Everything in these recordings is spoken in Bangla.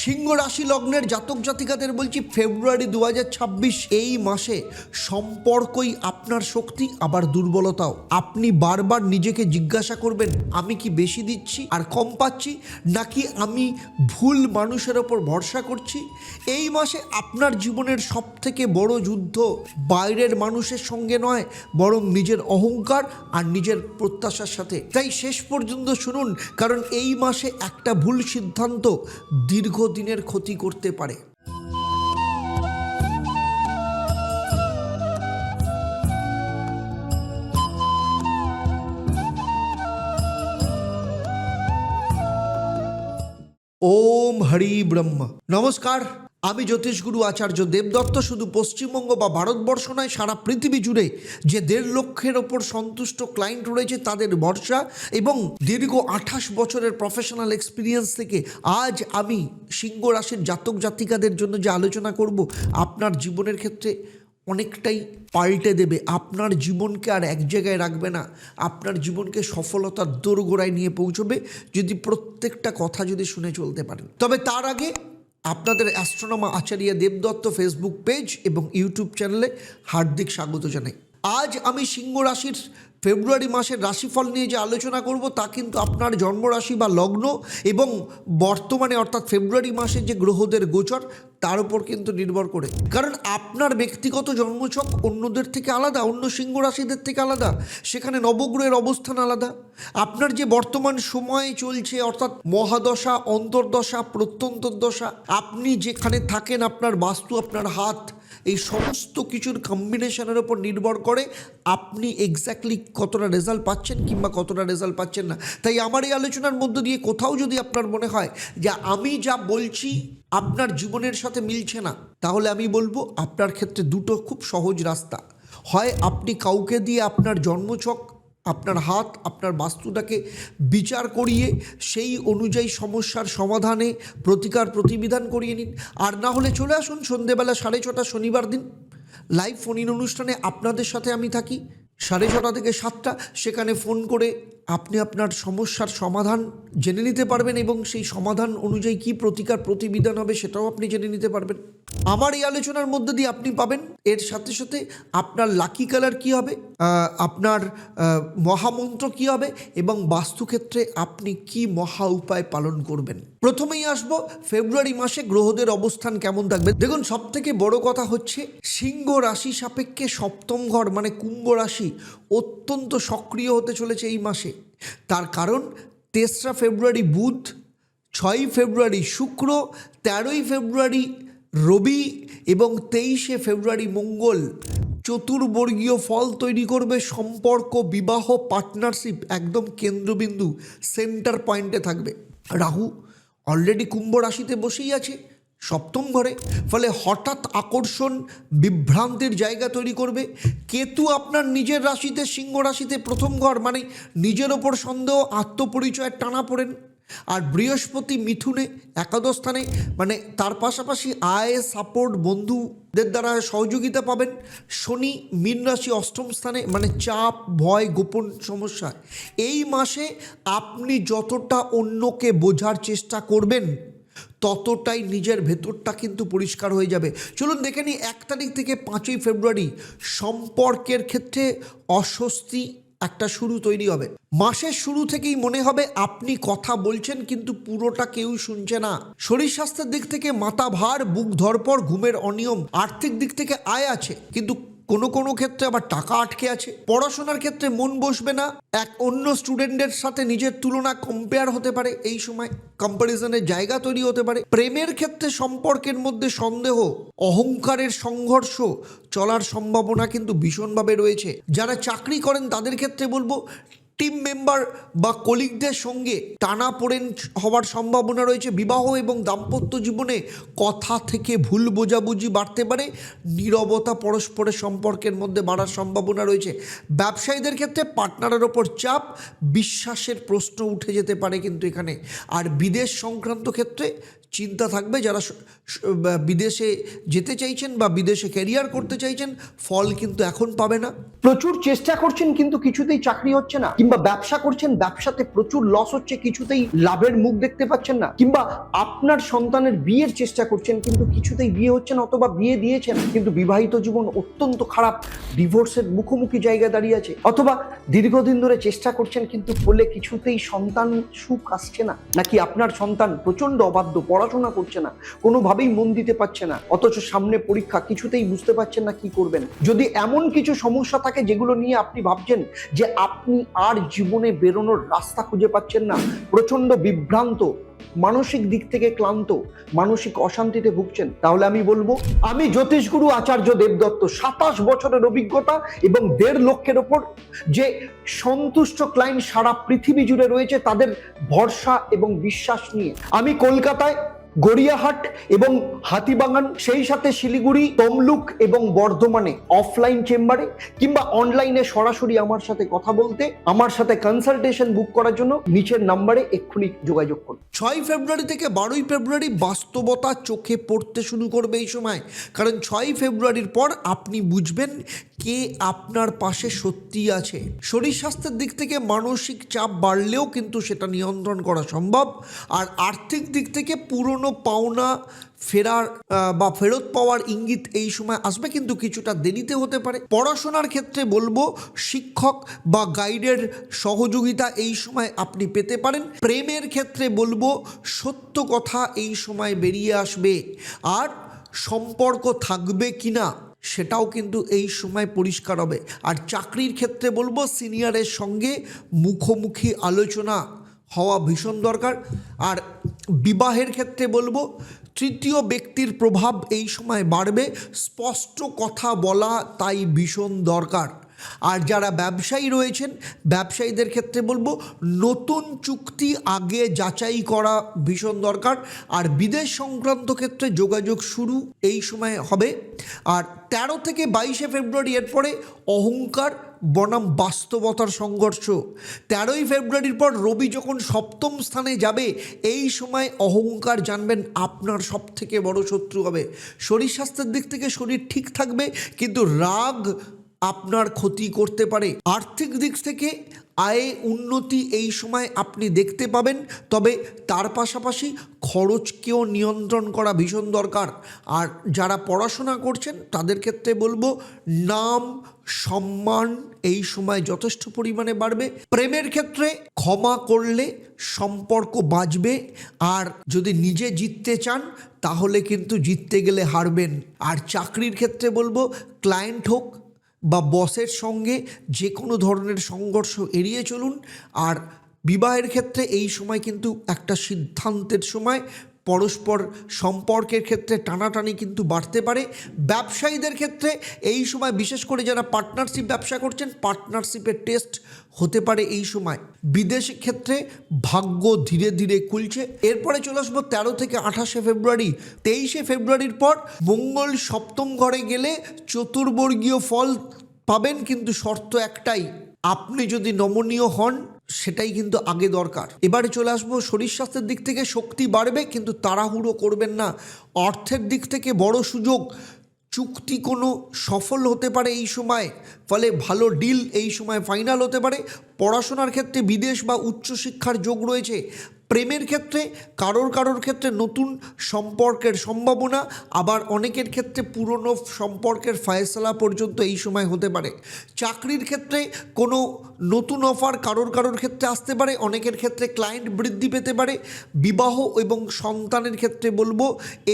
সিংহ রাশি লগ্নের জাতক জাতিকাদের বলছি ফেব্রুয়ারি 2026 এই মাসে সম্পর্কই আপনার শক্তি আবার দুর্বলতাও। আপনি বারবার নিজেকে জিজ্ঞাসা করবেন আমি কি বেশি দিচ্ছি আর কম পাচ্ছি, নাকি আমি ভুল মানুষের ওপর ভরসা করছি। এই মাসে আপনার জীবনের সব থেকে বড় যুদ্ধ বাইরের মানুষের সঙ্গে নয়, বরং নিজের অহংকার আর নিজের প্রত্যাশার সাথে। তাই শেষ পর্যন্ত শুনুন, কারণ এই মাসে একটা ভুল সিদ্ধান্ত দীর্ঘদিনের ক্ষতি করতে পারে। ওম হরি ব্রহ্ম। নমস্কার, আমি জ্যোতিষগুরু আচার্য দেবদত্ত। শুধু পশ্চিমবঙ্গ বা ভারতবর্ষ নয়, সারা পৃথিবী জুড়ে যে 1.5 লক্ষের ওপর সন্তুষ্ট ক্লায়েন্ট রয়েছে তাদের ভরসা এবং দীর্ঘ 28 বছরের প্রফেশনাল এক্সপিরিয়েন্স থেকে আজ আমি সিংহ রাশির জাতক জাতিকাদের জন্য যে আলোচনা করব, আপনার জীবনের ক্ষেত্রে অনেকটাই পাল্টে দেবে। আপনার জীবনকে আর এক জায়গায় রাখবে না, আপনার জীবনকে সফলতার দোরগোড়ায় নিয়ে পৌঁছবে যদি প্রত্যেকটা কথা যদি শুনে চলতে পারেন। তবে তার আগে আপনাদের অ্যাস্ট্রোনমার আচার্য দেবদত্ত ফেসবুক পেজ এবং ইউটিউব চ্যানেলে হার্দিক স্বাগত জানাই। আজ আমি সিংহ রাশির ফেব্রুয়ারি মাসের রাশিফল নিয়ে যে আলোচনা করব তা কিন্তু আপনার জন্মরাশি বা লগ্ন এবং বর্তমানে অর্থাৎ ফেব্রুয়ারি মাসে যে গ্রহদের গোচর তার উপর কিন্তু নির্ভর করে। কারণ আপনার ব্যক্তিগত জন্মছক অন্যদের থেকে আলাদা, অন্য সিংহ রাশিদের থেকে আলাদা, সেখানে নবগ্রহের অবস্থান আলাদা। আপনার যে বর্তমান সময় চলছে অর্থাৎ মহাদশা, অন্তর্দশা, প্রত্যন্তর্দশা, আপনি যেখানে থাকেন, আপনার বাস্তু, আপনার হাত, এই সমস্ত কিছুর কম্বিনেশনের ওপর নির্ভর করে আপনি এক্স্যাক্টলি কতটা রেজাল্ট পাচ্ছেন কিংবা কতটা রেজাল্ট পাচ্ছেন না। তাই আমার এই আলোচনার মধ্য দিয়ে কোথাও যদি আপনার মনে হয় যে আমি যা বলছি আপনার জীবনের সাথে মিলছে না, তাহলে আমি বলবো আপনার ক্ষেত্রে দুটো খুব সহজ রাস্তা। হয় আপনি কাউকে দিয়ে আপনার জন্মছক, আপনার হাত, আপনার বাস্তুটাকে বিচার করিয়ে সেই অনুযায়ী সমস্যার সমাধানে প্রতিকার প্রতিবিধান করিয়ে নিন। আর না হলে চলে আসুন সন্ধেবেলা 6:30 শনিবার দিন লাইভ ফোন ইন অনুষ্ঠানে আপনাদের সাথে আমি থাকি 6:30 থেকে 7টা। সেখানে ফোন করে আপনি আপনার সমস্যার সমাধান জেনে নিতে পারবেন এবং সেই সমাধান অনুযায়ী কী প্রতিকার প্রতিবিধান হবে সেটাও আপনি জেনে নিতে পারবেন। আমার এই আলোচনার মধ্যে দিয়ে আপনি পাবেন এর সাথে সাথে আপনার লাকি কালার কী হবে, আপনার মহামন্ত্র কী হবে এবং বাস্তুক্ষেত্রে আপনি কি মহা উপায় পালন করবেন। প্রথমেই আসবো ফেব্রুয়ারি মাসে গ্রহদের অবস্থান কেমন থাকবে। দেখুন, সব থেকে বড় কথা হচ্ছে সিংহ রাশি সাপেক্ষে সপ্তম ঘর মানে কুম্ভ রাশি অত্যন্ত সক্রিয় হতে চলেছে এই মাসে। তার কারণ 3রা ফেব্রুয়ারি বুধ, 6ই ফেব্রুয়ারি শুক্র, 13ই ফেব্রুয়ারি রবি এবং 23শে ফেব্রুয়ারি মঙ্গল চতুর্বর্গীয় ফল তৈরি করবে। সম্পর্ক, বিবাহ, পার্টনারশিপ একদম কেন্দ্রবিন্দু, সেন্টার পয়েন্টে থাকবে। রাহু অলরেডি কুম্ভ রাশিতে বসেই আছে সপ্তম ঘরে, ফলে হঠাৎ আকর্ষণ, বিভ্রান্তির জায়গা তৈরি করবে। কেতু আপনার নিজের রাশিতে, সিংহ রাশিতে প্রথম ঘর মানে নিজের ওপর সন্দেহ, আত্মপরিচয়ের টানাপোড়েন। আর বৃহস্পতি মিথুনে একাদশ স্থানে, মানে তার পাশাপাশি আয়, সাপোর্ট, বন্ধুদের দ্বারা সহযোগিতা পাবেন। শনি মীন রাশি অষ্টম স্থানে, মানে চাপ, ভয়, গোপন সমস্যা। এই মাসে আপনি যতটা অন্যকে বোঝার চেষ্টা করবেন ততটাই নিজের ভেতরটা কিন্তু পরিষ্কার হয়ে যাবে। চলুন দেখে নিই 1 তারিখ থেকে 5ই ফেব্রুয়ারি সম্পর্কের ক্ষেত্রে অস্বস্তি একটা শুরু তৈরি হবে। মাসের শুরু থেকেই মনে হবে আপনি কথা বলছেন কিন্তু পুরোটা কেউ শুনছে না। শরীর স্বাস্থ্যের দিক থেকে মাথা ভার, বুক ধড়ফড়, ঘুমের অনিয়ম। আর্থিক দিক থেকে আয় আছে কিন্তু কোনো ক্ষেত্রে আবার টাকা আটকে আছে। পড়াশোনার ক্ষেত্রে মন বসবে না। অন্য স্টুডেন্টদের সাথে নিজের তুলনা, কম্পেয়ার হতে পারে। এই সময় কম্প্যারিজনের জায়গা তৈরি হতে পারে। প্রেমের ক্ষেত্রে সম্পর্কের মধ্যে সন্দেহ, অহংকারের সংঘর্ষ চলার সম্ভাবনা কিন্তু ভীষণভাবে রয়েছে। যারা চাকরি করেন তাদের ক্ষেত্রে বলবো টিম মেম্বার বা কলিগদের সঙ্গে টানাপোড়েন হওয়ার সম্ভাবনা রয়েছে। বিবাহ এবং দাম্পত্য জীবনে কথা থেকে ভুল বোঝাবুঝি বাড়তে পারে। নীরবতা পরস্পরের সম্পর্কের মধ্যে বাড়ার সম্ভাবনা রয়েছে। ব্যবসায়ীদের ক্ষেত্রে পার্টনারের ওপর চাপ, বিশ্বাসের প্রশ্ন উঠে যেতে পারে কিন্তু এখানে। আর বিদেশ সংক্রান্ত ক্ষেত্রে চিন্তা থাকবে। যারা বিদেশে যেতে চাইছেন বা বিদেশে ক্যারিয়ার করতে চাইছেন, ফল কিন্তু এখন পাবে না। প্রচুর চেষ্টা করছেন কিন্তু কিছুতেই চাকরি হচ্ছে না, কিংবা ব্যবসা করছেন, ব্যবসাতে প্রচুর লস হচ্ছে, কিছুতেই লাভের মুখ দেখতে পাচ্ছেন না, কিংবা আপনার সন্তানের বিয়ের চেষ্টা করছেন কিন্তু কিছুতেই বিয়ে হচ্ছে না, অথবা বিয়ে দিয়েছেন কিন্তু বিবাহিত জীবন অত্যন্ত খারাপ, ডিভোর্সের মুখোমুখি জায়গায় দাঁড়িয়ে আছে, অথবা দীর্ঘদিন ধরে চেষ্টা করছেন কিন্তু ফলে কিছুতেই সন্তান সুখ আসছে না, নাকি আপনার সন্তান প্রচন্ড অবাধ্য, পড়াশোনা করছে না, কোনোভাবেই মন দিতে পারছে না, অথচ সামনে পরীক্ষা, কিছুতেই বুঝতে পারছেন না কি করবেন। যদি এমন কিছু সমস্যা থাকে যেগুলো নিয়ে আপনি ভাবছেন যে আপনি আর জীবনে বেরোনোর রাস্তা খুঁজে পাচ্ছেন না, প্রচন্ড বিভ্রান্ত, মানসিক দিক থেকে ক্লান্ত, মানসিক অশান্তিতে ভুগছেন, তাহলে আমি বলবো, আমি জ্যোতিষগুরু আচার্য দেবদত্ত, 27 বছরের অভিজ্ঞতা এবং 1.5 লক্ষের ওপর যে সন্তুষ্ট ক্লায়েন্ট সারা পৃথিবী জুড়ে রয়েছে, তাদের ভরসা এবং বিশ্বাস নিয়ে আমি কলকাতায় গড়িয়াহাট এবং হাতিবাগান, সেই সাথে শিলিগুড়ি, তমলুক এবং বর্ধমানে অফলাইন চেম্বারে কিংবা অনলাইনে সরাসরি আমার সাথে কথা বলতে, আমার সাথে কনসালটেশন বুক করার জন্য নিচের নাম্বারে এক্ষুনি যোগাযোগ করুন। 6 ফেব্রুয়ারি থেকে 12 ফেব্রুয়ারি বাস্তবতা চোখে পড়তে শুরু করবে এই সময়। কারণ 6 ফেব্রুয়ারির পর আপনি বুঝবেন কে আপনার পাশে সত্যি আছে। শরীর স্বাস্থ্যের দিক থেকে মানসিক চাপ বাড়লেও কিন্তু সেটা নিয়ন্ত্রণ করা সম্ভব। আর আর্থিক দিক থেকে পুরনো পাওনা ফেরার বা ফেরত পাওয়ার ইঙ্গিত এই সময় আসবে, কিন্তু কিছুটা দেরিতে হতে পারে। পড়াশোনার ক্ষেত্রে বলবো শিক্ষক বা গাইডের সহযোগিতা এই সময় আপনি পেতে পারেন। প্রেমের ক্ষেত্রে বলবো সত্য কথা এই সময় বেরিয়ে আসবে, আর সম্পর্ক থাকবে কিনা সেটাও কিন্তু এই সময় পরিষ্কার হবে। আর চাকরির ক্ষেত্রে বলবো সিনিয়রের সঙ্গে মুখোমুখি আলোচনা হওয়া ভীষণ দরকার। আর বিবাহের ক্ষেত্রে বলবো তৃতীয় ব্যক্তির প্রভাব এই সময় বাড়বে, স্পষ্ট কথা বলা তাই ভীষণ দরকার। আর যারা ব্যবসায়ী রয়েছেন, ব্যবসায়ীদের ক্ষেত্রে বলবো নতুন চুক্তি আগে যাচাই করা ভীষণ দরকার। আর বিদেশ সংক্রান্ত ক্ষেত্রে যোগাযোগ শুরু এই সময় হবে। আর 13 থেকে 22 ফেব্রুয়ারি এরপরে অহংকার বনাম বাস্তবতার সংঘর্ষ। 13ই ফেব্রুয়ারির পর রবি যখন 7ম স্থানে যাবে, এই সময় অহংকার জানবেন আপনার সব থেকে বড় শত্রু হবে। শরীর স্বাস্থ্যের দিক থেকে শরীর ঠিক থাকবে, কিন্তু রাগ আপনার ক্ষতি করতে পারে। আর্থিক দিক থেকে আয়ে উন্নতি এই সময় আপনি দেখতে পাবেন, তবে তার পাশাপাশি খরচকেও নিয়ন্ত্রণ করা ভীষণ দরকার। আর যারা পড়াশোনা করছেন তাদের ক্ষেত্রে বলবো নাম সম্মান এই সময় যথেষ্ট পরিমাণে বাড়বে। প্রেমের ক্ষেত্রে ক্ষমা করলে সম্পর্ক বাঁচবে, আর যদি নিজে জিততে চান তাহলে কিন্তু জিততে গেলে হারবেন। আর চাকরির ক্ষেত্রে বলবো ক্লায়েন্ট হোক বা বসের সঙ্গে যে কোনো ধরনের সংঘর্ষ এড়িয়ে চলুন। আর বিবাহের ক্ষেত্রে এই সময় কিন্তু একটা সিদ্ধান্তের সময়, পরস্পর সম্পর্কের ক্ষেত্রে টানাটানি কিন্তু বাড়তে পারে। ব্যবসায়ীদের ক্ষেত্রে এই সময় বিশেষ করে যারা পার্টনারশিপ ব্যবসা করছেন, পার্টনারশিপের টেস্ট হতে পারে এই সময়। বিদেশ ক্ষেত্রে ভাগ্য ধীরে ধীরে খুলছে। এরপরে চলে আসবো 13 থেকে 28 ফেব্রুয়ারি। 23 ফেব্রুয়ারির পর মঙ্গল 7ম ঘরে গেলে চতুর্বর্গীয় ফল পাবেন, কিন্তু শর্ত একটাই, আপনি যদি নমনীয় হন সেটাই কিন্তু আগে দরকার। এবারে চলে আসবো শরীর স্বাস্থ্যের দিক থেকে শক্তি বাড়বে, কিন্তু তাড়াহুড়ো করবেন না। অর্থের দিক থেকে বড় সুযোগ, চুক্তি কোনো সফল হতে পারে এই সময়, ফলে ভালো ডিল এই সময় ফাইনাল হতে পারে। পড়াশোনার ক্ষেত্রে বিদেশ বা উচ্চশিক্ষার যোগ রয়েছে। প্রেমের ক্ষেত্রে কারোর ক্ষেত্রে নতুন সম্পর্কের সম্ভাবনা, আবার অনেকের ক্ষেত্রে পুরনো সম্পর্কের ফয়সালা পর্যন্ত এই সময় হতে পারে। চাকরির ক্ষেত্রে কোনো নতুন অফার কারোর ক্ষেত্রে আসতে পারে, অনেকের ক্ষেত্রে ক্লায়েন্ট বৃদ্ধি পেতে পারে। বিবাহ এবং সন্তানের ক্ষেত্রে বলবো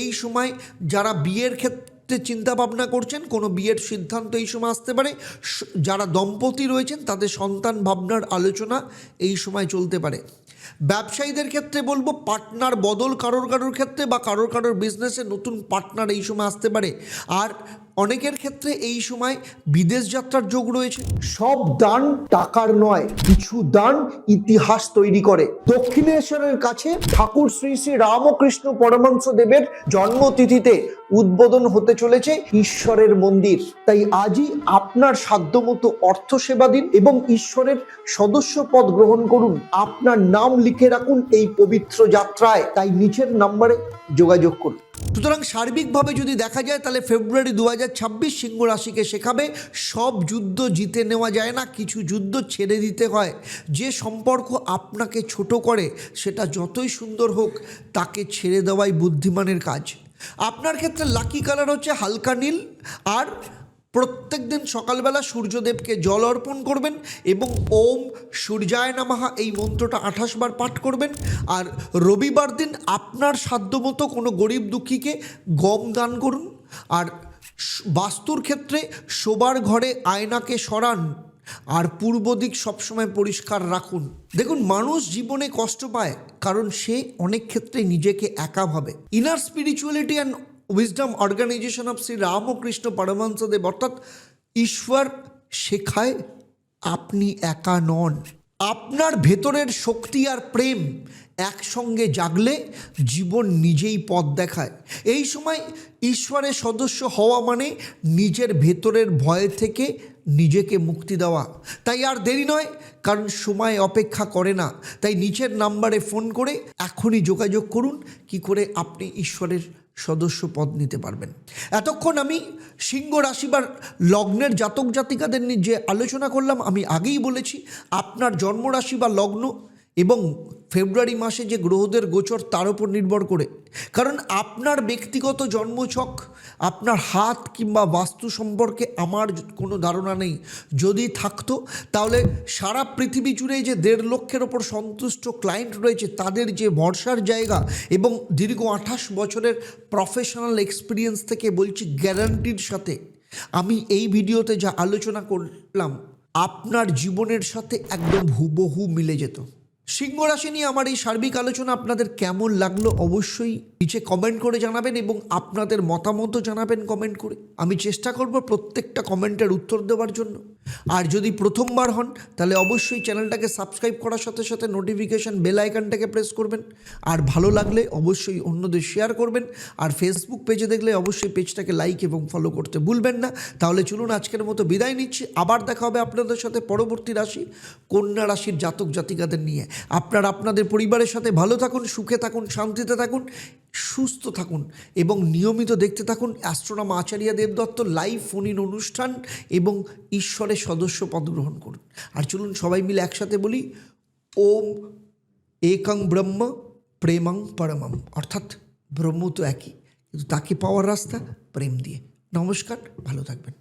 এই সময় যারা বিয়ের ক্ষেত্রে চিন্তা ভাবনা করছেন, কোনো বিয়ের সিদ্ধান্ত এই সময় আসতে পারে। যারা দম্পতি রয়েছেন তাদের সন্তান ভাবনার আলোচনা এই সময় চলতে পারে। ব্যবসায়ীদের ক্ষেত্রে বলবো পার্টনার বদল কারোর ক্ষেত্রে, বা কারোর বিজনেসে নতুন পার্টনার এই সময় আসতে পারে। আর অনেকের ক্ষেত্রে এই সময় বিদেশ যাত্রার যোগ রয়েছে। সব দান টাকার নয়, কিছু দান ইতিহাস তৈরি করে। দক্ষিণেশ্বরের কাছে ঠাকুর শ্রী শ্রী রামকৃষ্ণ পরমহংস দেবের জন্মতিথিতে উদ্বোধন হতে চলেছে ঈশ্বরের মন্দির। তাই আজই আপনার সাধ্যমতো অর্থ সেবা দিন এবং ঈশ্বরের সদস্য পদ গ্রহণ করুন। আপনার নাম লিখে রাখুন এই পবিত্র যাত্রায়। তাই নিচের নম্বরে যোগাযোগ করুন। সুতরাং সার্বিকভাবে যদি দেখা যায় তাহলে ফেব্রুয়ারি 2026 সিংহ রাশিকে শেখাবে সব যুদ্ধ জিতে নেওয়া যায় না, কিছু যুদ্ধ ছেড়ে দিতে হয়। যে সম্পর্ক আপনাকে ছোট করে সেটা যতই সুন্দর হোক তাকে ছেড়ে দেওয়াই বুদ্ধিমানের কাজ। আপনার ক্ষেত্রে লাকি কালার হচ্ছে হালকা নীল, আর প্রত্যেক দিন সকালবেলা সূর্যদেবকে জল অর্পণ করবেন এবং ওম সূর্যায় নমঃ এই মন্ত্রটা 28 বার পাঠ করবেন। আর রবিবার দিন আপনার সাধ্যমতো কোনো গরিব দুঃখীকে গম দান করুন। আর বাস্তুর ক্ষেত্রে শোবার ঘরে আয়নাকে সরান আর পূর্ব দিক সবসময় পরিষ্কার রাখুন। দেখুন, মানুষ জীবনে কষ্ট পায় কারণ সে অনেক ক্ষেত্রে নিজেকে একা ভাবে। Inner spirituality and wisdom organization of Shri Ramakrishna Paramahansadev অর্থাৎ ঈশ্বর শেখায় আপনি একা নন। আপনার ভেতরের শক্তি আর প্রেম একসঙ্গে জাগলে জীবন নিজেই পথ দেখায়। এই সময় ঈশ্বরের সদস্য হওয়া মানে নিজের ভেতরের ভয় থেকে নিজেকে মুক্তি দেওয়া। তাই আর দেরি নয়, কারণ সময় অপেক্ষা করে না। তাই নিচের নাম্বারে ফোন করে এখনই যোগাযোগ করুন কি করে আপনি ঈশ্বরের সদস্য পদ নিতে পারবেন। এতক্ষণ আমি সিংহ রাশি বা লগ্নের জাতক জাতিকাদের নিয়ে যে আলোচনা করলাম, আমি আগেই বলেছি আপনার জন্মরাশি বা লগ্ন এবং ফেব্রুয়ারি মাসে যে গ্রহদের গোচর তার উপর নির্ভর করে। কারণ আপনার ব্যক্তিগত জন্মছক, আপনার হাত কিংবা বাস্তু সম্পর্কে আমার কোনো ধারণা নেই। যদি থাকতো তাহলে সারা পৃথিবী জুড়ে যে 1.5 লক্ষের ওপর সন্তুষ্ট ক্লায়েন্ট রয়েছে তাদের যে ভরসার জায়গা এবং দীর্ঘ 28 বছরের প্রফেশনাল এক্সপিরিয়েন্স থেকে বলছি গ্যারান্টির সাথে, আমি এই ভিডিওতে যা আলোচনা করলাম আপনার জীবনের সাথে একদম হুবহু মিলে যেত। সিংহ রাশি নিয়ে আমার এই সার্বিক আলোচনা আপনাদের কেমন লাগলো অবশ্যই নিচে কমেন্ট করে জানাবেন এবং আপনাদের মতামতও জানাবেন কমেন্ট করে। আমি চেষ্টা করব প্রত্যেকটা কমেন্টের উত্তর দেওয়ার জন্য। আর যদি প্রথমবার হন তাহলে অবশ্যই চ্যানেলটাকে সাবস্ক্রাইব করার সাথে সাথে নোটিফিকেশান বেল আইকনটাকে প্রেস করবেন। আর ভালো লাগলে অবশ্যই অন্যদের শেয়ার করবেন। আর ফেসবুক পেজে দেখলে অবশ্যই পেজটাকে লাইক এবং ফলো করতে ভুলবেন না। তাহলে চলুন আজকের মতো বিদায় নিচ্ছি। আবার দেখা হবে আপনাদের সাথে পরবর্তী রাশি কন্যা রাশির জাতক জাতিকাদের নিয়ে। আপনারা আপনাদের পরিবারের সাথে ভালো থাকুন, সুখে থাকুন, শান্তিতে থাকুন, সুস্থ থাকুন এবং নিয়মিত দেখতে থাকুন অ্যাস্ট্রোনম আচার্য দেবদত্ত লাইভ ফোন ইন অনুষ্ঠান এবং ঈশ্বরের সদস্য পদ গ্রহণ করুন। আর চলুন সবাই মিলে একসাথে বলি ওম একং ব্রহ্ম প্রেমং পরমম, অর্থাৎ ব্রহ্ম তো একই, কিন্তু তাকে পাওয়ার রাস্তা প্রেম দিয়ে। নমস্কার, ভালো থাকবেন।